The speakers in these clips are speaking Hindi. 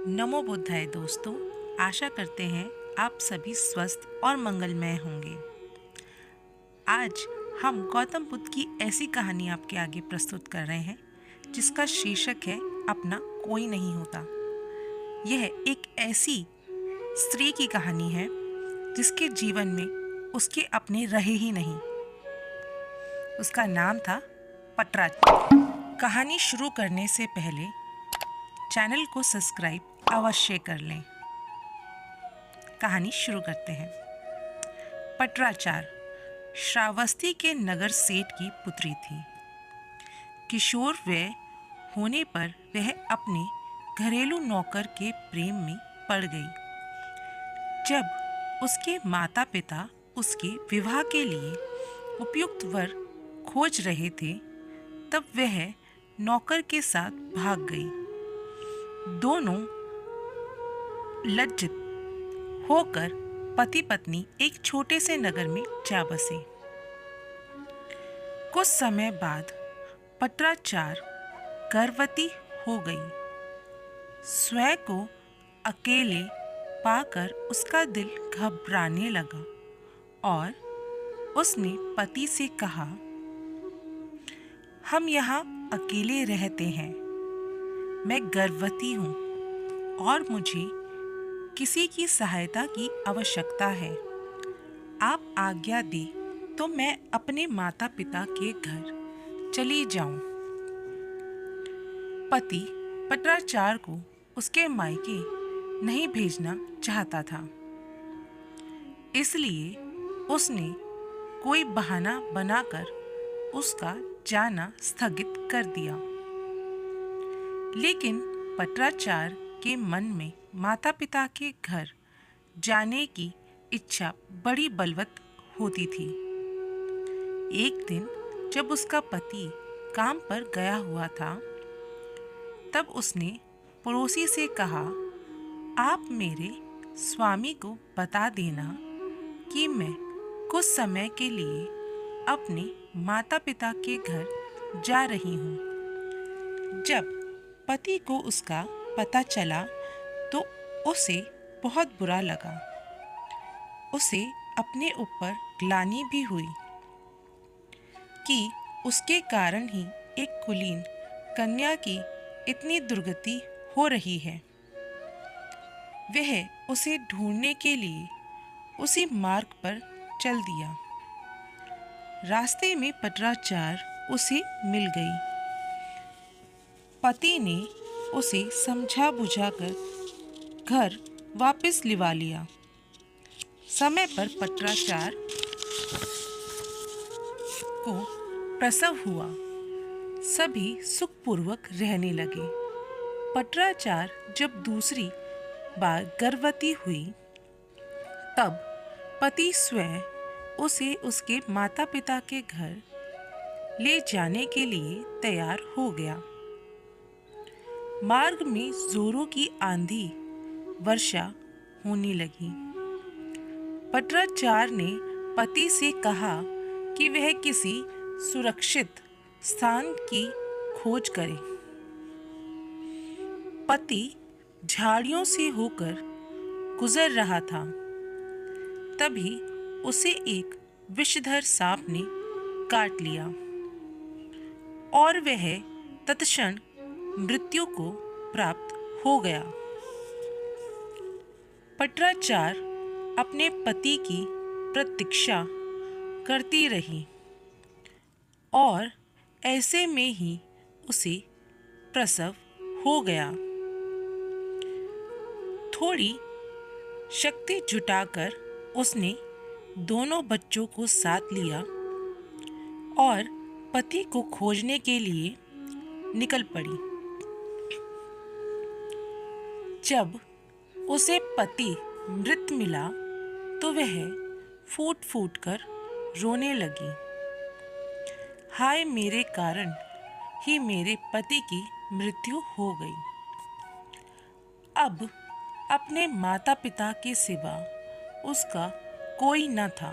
नमो बुद्धाय दोस्तों। आशा करते हैं आप सभी स्वस्थ और मंगलमय होंगे। आज हम गौतम बुद्ध की ऐसी कहानी आपके आगे प्रस्तुत कर रहे हैं जिसका शीर्षक है अपना कोई नहीं होता। यह एक ऐसी स्त्री की कहानी है जिसके जीवन में उसके अपने रहे ही नहीं। उसका नाम था पटरा। कहानी शुरू करने से पहले चैनल को सब्सक्राइब अवश्य कर लें। कहानी शुरू करते हैं। पटराचार श्रावस्ती के नगर सेठ की पुत्री थी। किशोर वय होने पर वह अपने घरेलू नौकर के प्रेम में पड़ गई। जब उसके माता पिता उसके विवाह के लिए उपयुक्त वर खोज रहे थे, तब वह नौकर के साथ भाग गई। दोनों लज्जित होकर पति पत्नी एक छोटे से नगर में जा बसे। कुछ समय बाद पटराचार गर्भवती हो गई। स्वयं को अकेले पाकर उसका दिल घबराने लगा और उसने पति से कहा, हम यहाँ अकेले रहते हैं। मैं गर्भवती हूँ और मुझे किसी की सहायता की आवश्यकता है। आप आज्ञा दें तो मैं अपने माता पिता के घर चली जाऊं। पति पटराचार को उसके मायके नहीं भेजना चाहता था, इसलिए उसने कोई बहाना बनाकर उसका जाना स्थगित कर दिया। लेकिन पटराचार के मन में माता पिता के घर जाने की इच्छा बड़ी बलवत होती थी। एक दिन जब उसका पति काम पर गया हुआ था, तब उसने पड़ोसी से कहा, आप मेरे स्वामी को बता देना कि मैं कुछ समय के लिए अपने माता पिता के घर जा रही हूँ। जब पति को उसका पता चला तो उसे बहुत बुरा लगा। उसे अपने ऊपर ग्लानि भी हुई कि उसके कारण ही एक कुलीन कन्या की इतनी दुर्गति हो रही है। वह उसे ढूंढने के लिए उसी मार्ग पर चल दिया। रास्ते में पटराचार उसे मिल गई। पति ने उसे समझा बुझाकर घर वापस लिवा लिया। समय पर पटराचार को प्रसव हुआ। सभी सुखपूर्वक रहने लगे। पटराचार जब दूसरी बार गर्भवती हुई, तब पति स्वयं उसे उसके माता पिता के घर ले जाने के लिए तैयार हो गया। मार्ग में जोरों की आंधी वर्षा होने लगी। पटराचार ने पति से कहा कि वह किसी सुरक्षित स्थान की खोज करे। पति झाड़ियों से होकर गुजर रहा था, तभी उसे एक विषधर सांप ने काट लिया और वह तत्क्षण मृत्यु को प्राप्त हो गया। पटराचार अपने पति की प्रतीक्षा करती रही और ऐसे में ही उसे प्रसव हो गया। थोड़ी शक्ति जुटाकर उसने दोनों बच्चों को साथ लिया और पति को खोजने के लिए निकल पड़ी। जब उसे पति मृत मिला तो वह फूट फूट कर रोने लगी। हाय, मेरे कारण ही मेरे पति की मृत्यु हो गई। अब अपने माता पिता के सिवा उसका कोई न था।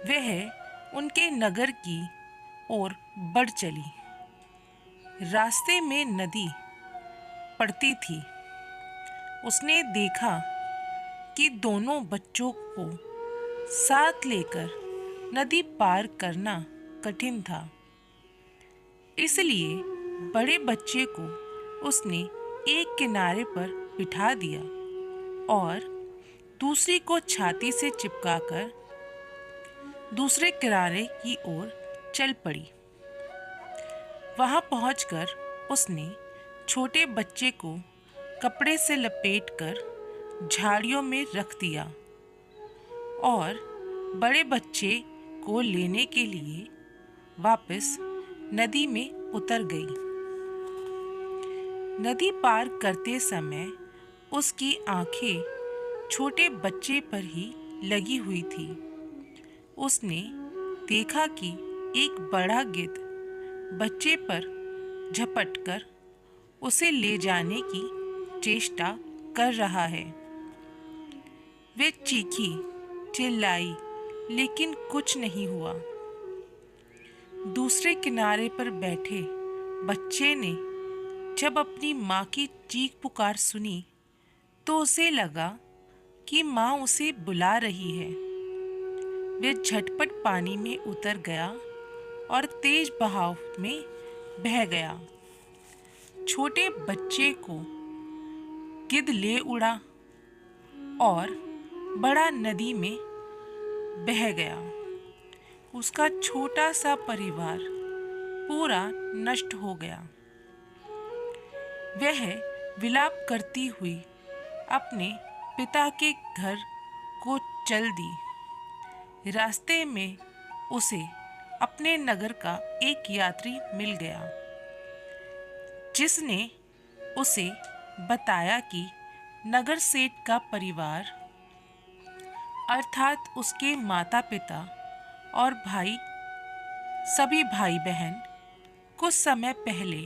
वह उनके नगर की ओर बढ़ चली। रास्ते में नदी पड़ती थी। उसने देखा कि दोनों बच्चों को साथ लेकर नदी पार करना कठिन था। इसलिए बड़े बच्चे को उसने एक किनारे पर बिठा दिया और दूसरी को छाती से चिपकाकर दूसरे किनारे की ओर चल पड़ी। वहां पहुंचकर उसने छोटे बच्चे को कपड़े से लपेटकर झाड़ियों में रख दिया और बड़े बच्चे को लेने के लिए वापस नदी में उतर गई। नदी पार करते समय उसकी आंखें छोटे बच्चे पर ही लगी हुई थी। उसने देखा कि एक बड़ा गिद्ध बच्चे पर झपटकर उसे ले जाने की चेष्टा कर रहा है। वे चीखी, चिल्लाई, लेकिन कुछ नहीं हुआ। दूसरे किनारे पर बैठे बच्चे ने जब अपनी माँ की चीख पुकार सुनी तो उसे लगा कि माँ उसे बुला रही है। वे झटपट पानी में उतर गया और तेज बहाव में बह गया। छोटे बच्चे को गिद्ध ले उड़ा और बड़ा नदी में बह गया। उसका छोटा सा परिवार पूरा नष्ट हो गया। वह विलाप करती हुई अपने पिता के घर को चल दी। रास्ते में उसे अपने नगर का एक यात्री मिल गया, जिसने उसे बताया कि नगर सेठ का परिवार अर्थात उसके माता पिता और सभी भाई बहन कुछ समय पहले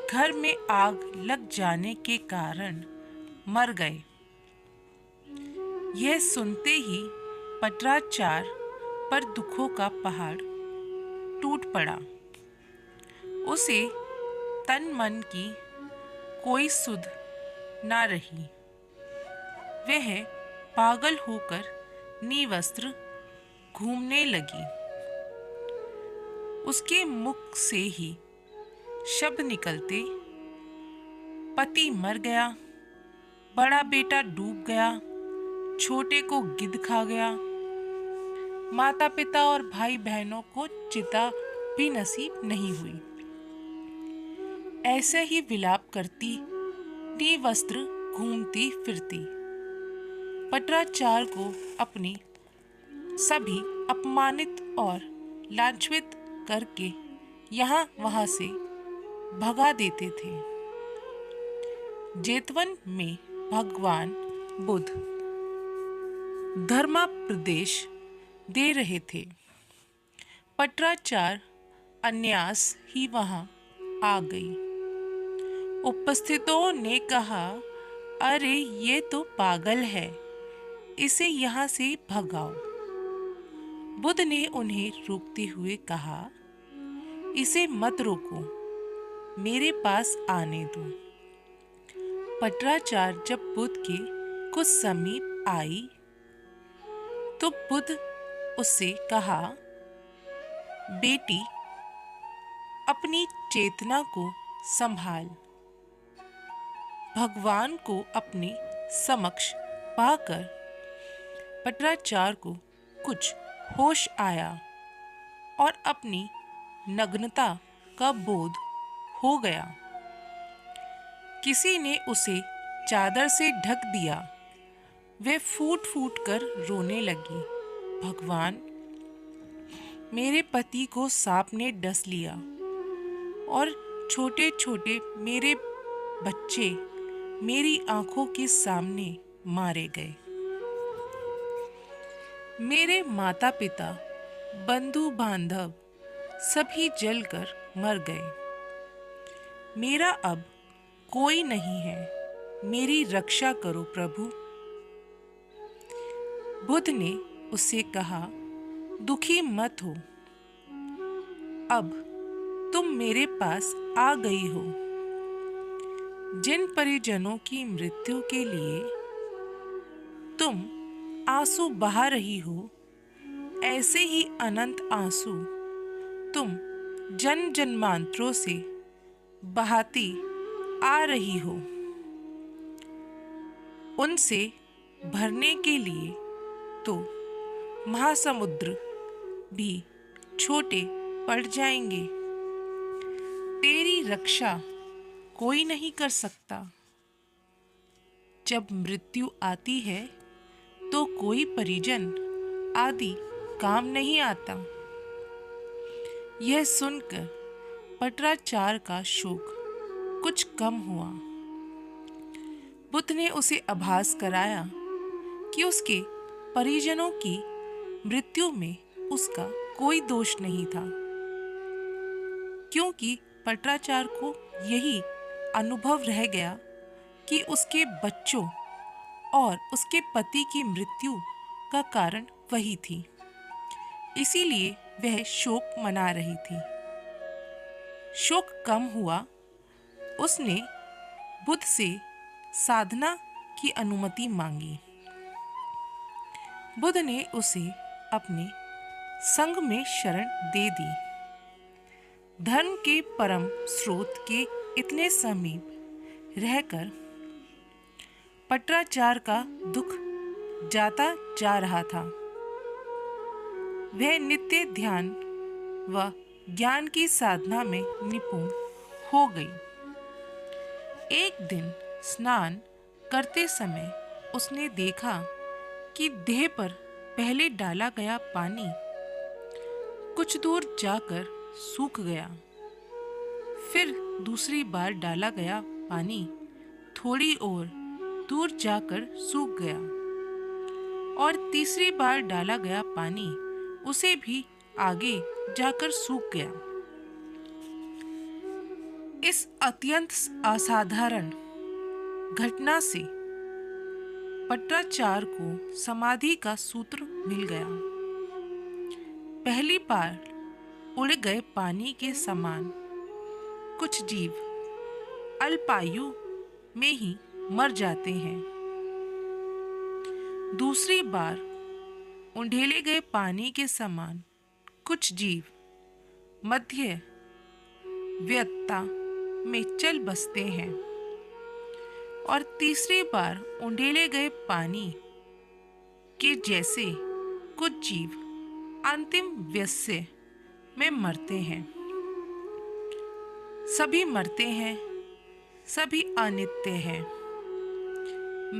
घर में आग लग जाने के कारण मर गए। यह सुनते ही पत्राचार पर दुखों का पहाड़ टूट पड़ा। उसे तन मन की कोई सुध ना रही। वह पागल होकर निवस्त्र घूमने लगी। उसके मुख से ही शब्द निकलते, पति मर गया, बड़ा बेटा डूब गया, छोटे को गिद्ध खा गया, माता पिता और भाई बहनों को चिता भी नसीब नहीं हुई। ऐसे ही विलाप करती निवस्त्र घूमती फिरती पत्राचार को अपनी सभी अपमानित और लांछित करके यहाँ वहाँ से भगा देते थे। जेतवन में भगवान बुद्ध धर्मोपदेश दे रहे थे। पत्राचार अन्यास ही वहाँ आ गई। उपस्थितों ने कहा, अरे ये तो पागल है, इसे यहाँ से भगाओ। बुद्ध ने उन्हें रोकते हुए कहा, इसे मत रोको, मेरे पास आने दो। पत्राचार जब बुद्ध के कुछ समीप आई तो बुद्ध उससे कहा, बेटी, अपनी चेतना को संभाल। भगवान को अपने समक्ष पाकर पत्राचार को कुछ होश आया और अपनी नग्नता का बोध हो गया। किसी ने उसे चादर से ढक दिया। वे फूट फूट कर रोने लगी, भगवान, मेरे पति को सांप ने डस लिया और छोटे छोटे मेरे बच्चे मेरी आंखों के सामने मारे गए। मेरे माता पिता, बंधु बांधव सभी जलकर मर गए। मेरा अब कोई नहीं है, मेरी रक्षा करो प्रभु। बुद्ध ने उससे कहा, दुखी मत हो, अब तुम मेरे पास आ गई हो। जिन परिजनों की मृत्यु के लिए तुम आंसू बहा रही हो, ऐसे ही अनंत आंसू तुम जन जन्मांतरों से बहाती आ रही हो। उनसे भरने के लिए तो महासमुद्र भी छोटे पड़ जाएंगे। तेरी रक्षा कोई नहीं कर सकता। जब मृत्यु आती है तो कोई परिजन आदि काम नहीं आता। यह सुनकर पत्राचार का शोक कुछ कम हुआ। बुद्ध ने उसे आभास कराया कि उसके परिजनों की मृत्यु में उसका कोई दोष नहीं था, क्योंकि पत्राचार को यही अनुभव रह गया कि उसके बच्चों और उसके पति की मृत्यु का कारण वही थी। इसीलिए वह शोक मना रही थी। शोक कम हुआ। उसने बुद्ध से साधना की अनुमति मांगी। बुद्ध ने उसे अपने संग में शरण दे दी। धर्म के परम स्रोत के इतने समीप रहकर पत्राचार का दुख जाता जा रहा था। वह नित्य ध्यान व ज्ञान की साधना में निपुण हो गई। एक दिन स्नान करते समय उसने देखा कि देह पर पहले डाला गया पानी कुछ दूर जाकर सूख गया। फिर दूसरी बार डाला गया पानी थोड़ी और दूर जाकर सूख गया और तीसरी बार डाला गया पानी उसे भी आगे जाकर सूख गया। इस अत्यंत असाधारण घटना से पत्राचार को समाधि का सूत्र मिल गया। पहली बार उड़ गए पानी के समान कुछ जीव अल्पायु में ही मर जाते हैं। दूसरी बार उंडेले गए पानी के समान कुछ जीव मध्य व्यता में चल बसते हैं और तीसरी बार उंडेले गए पानी के जैसे कुछ जीव अंतिम व्यस्य में मरते हैं। सभी मरते हैं, सभी अनित्य हैं।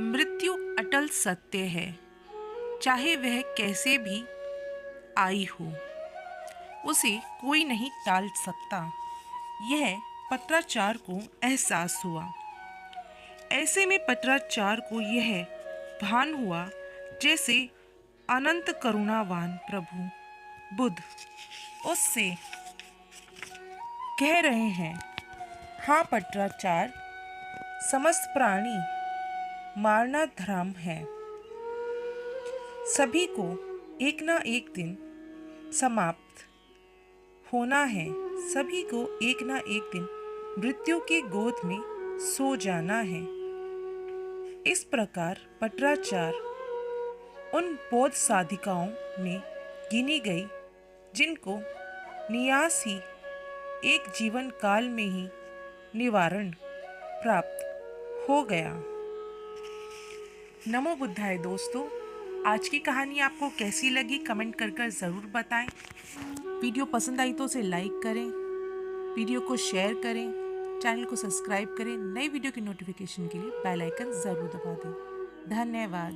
मृत्यु अटल सत्य है, चाहे वह कैसे भी आई हो, उसे कोई नहीं टाल सकता। यह पत्राचार को एहसास हुआ। ऐसे में पत्राचार को यह भान हुआ जैसे अनंत करुणावान प्रभु बुद्ध उससे कह रहे हैं, हाँ पत्राचार, समस्त प्राणी मारना धर्म है। सभी को एक ना एक दिन समाप्त होना है। सभी को एक ना एक दिन मृत्यु की गोद में सो जाना है। इस प्रकार पत्राचार उन बौद्ध साधिकाओं में गिनी गई जिनको नियास ही एक जीवन काल में ही निवारण प्राप्त हो गया। नमो बुद्धाय दोस्तों, आज की कहानी आपको कैसी लगी कमेंट कर ज़रूर बताएं। वीडियो पसंद आई तो उसे लाइक करें, वीडियो को शेयर करें, चैनल को सब्सक्राइब करें। नई वीडियो की नोटिफिकेशन के लिए बेल आइकन ज़रूर दबा दें। धन्यवाद।